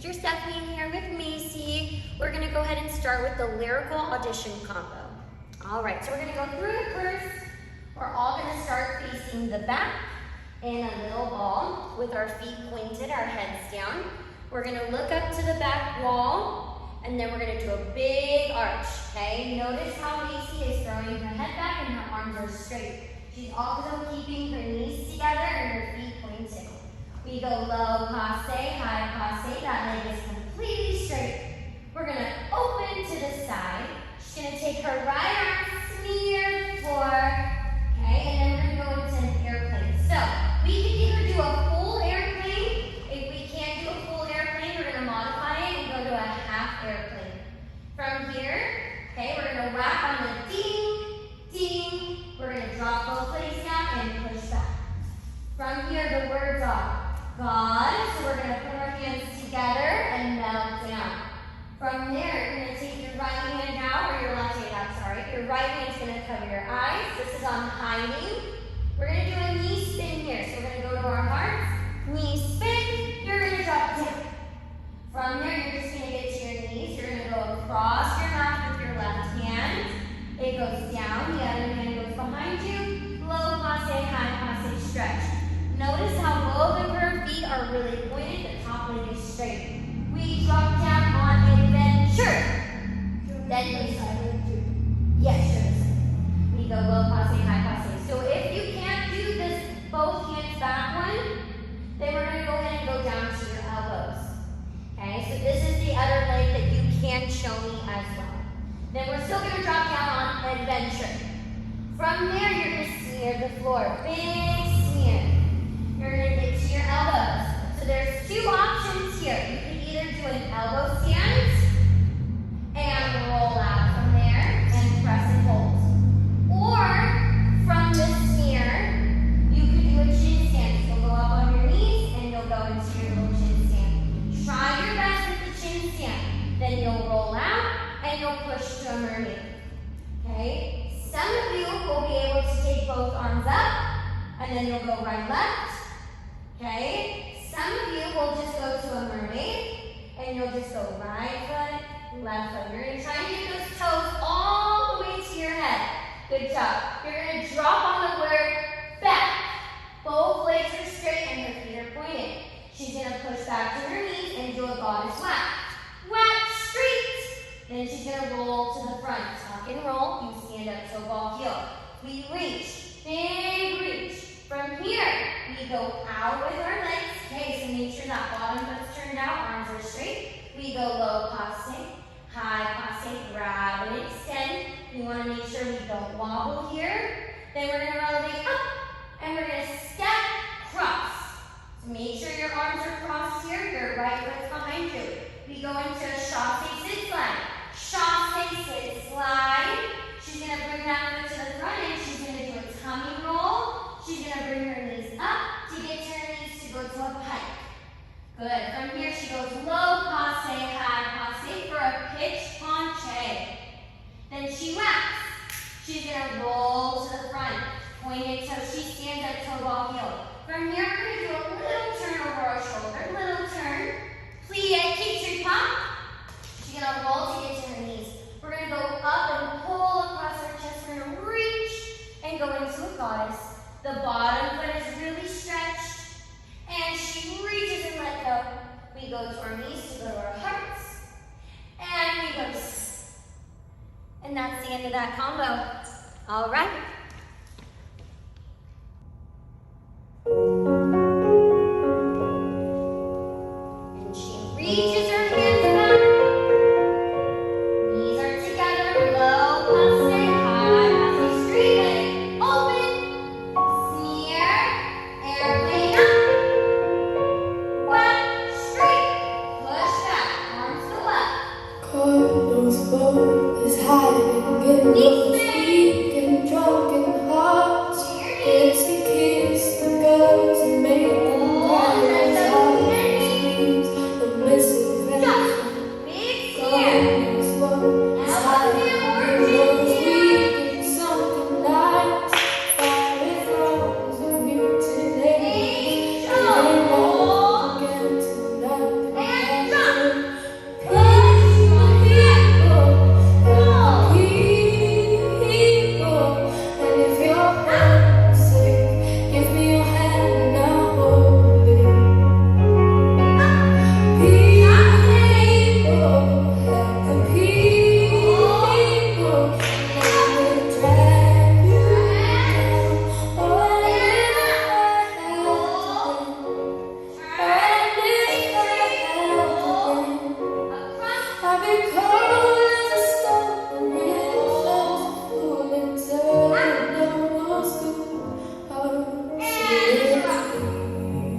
Sister Stephanie here with Macy. We're gonna go ahead and start with the lyrical audition combo. All right, so we're gonna go through it first. We're all gonna start facing the back in a little ball with our feet pointed, our heads down. We're gonna look up to the back wall, and then we're gonna do a big arch, okay? Notice how Macy is throwing her head back and her arms are straight. She's also keeping her knees together and her feet pointed. We go low passe, high passe. That leg is completely straight. We're gonna open to the side. She's gonna take her right arm, smear the floor, okay? And then we're gonna go into an airplane. So we can either do a full airplane. If we can't do a full airplane, we're gonna modify it and go to a half airplane. From here, okay, we're gonna wrap on the ding, ding. We're gonna drop both legs down and push back. From here, the words are God, so we're going to put our hands together and melt down. From there, you're going to take your right hand out, or your left hand out, sorry. Your right hand's going to cover your eyes. This is on high knee. We're going to do a knee spin here. So we're going to go to our hearts, knee spin, you're going to drop down. From there, you're just going to get to your knees. You're going to go across your mat with your left hand. It goes down, the other hand goes behind you. Low passe, high passe, stretch. Notice how low the curved feet are really pointed, the top leg is straight. We drop down on adventure. Then we start. Yes, sure. We go low passe, high passe. So if you can't do this both hands back one, then we're going to go ahead and go down to your elbows. Okay, so this is the other leg that you can show me as well. Then we're still going to drop down on adventure. From there, you're going to smear the floor. Big smear. You're going to get to your elbows. So there's two options here. You can either do an elbow stand and roll out from there and press and hold. Or from the smear, you could do a chin stand. You'll go up on your knees and you'll go into your little chin stand. Try your best with the chin stand. Then you'll roll out and you'll push to a mermaid. Okay? Some of you will be able to take both arms up and then you'll go right, left. Okay, some of you will just go to a mermaid and you'll just go right foot, left foot. You're going to try and get those toes all the way to your head. Good job. You're going to drop on the word back. Both legs are straight and her feet are pointed. She's going to push back to her knees and do a goddess whack. Whack straight. Then she's going to roll to the front. Tuck and roll. You stand up, toe ball, heel. We reach. Big reach. From here, we go out with our legs. Okay, so make sure that bottom foot's turned out, arms are straight. We go low passe, high passe, grab and extend. We want to make sure we don't wobble here. Then we're going to elevate up, and we're going to step, cross. So make sure your arms are crossed here, your right foot's behind you. We go into a chasse, sit, slide. Chasse, sit, slide. She's going to bring that foot to the front, and she's going to do a tummy roll. She's going to bring her knees up to get to her knees to go to a pike. Good. From here, she goes low passe, high passe for a pitch penché. Then she wraps. She's going to roll to the front. Pointed toe. She stands up, toe ball, heel. From here, we're going to do a little turn over our shoulder. Little turn. Plie, kick, pop. She's going to roll to get to her knees. We're going to go up and pull across her chest. We're going to reach and go into a goddess. The bottom foot is really stretched, and she reaches and let go. We go to our knees to go to our hearts, and we go, and that's the end of that combo. All right.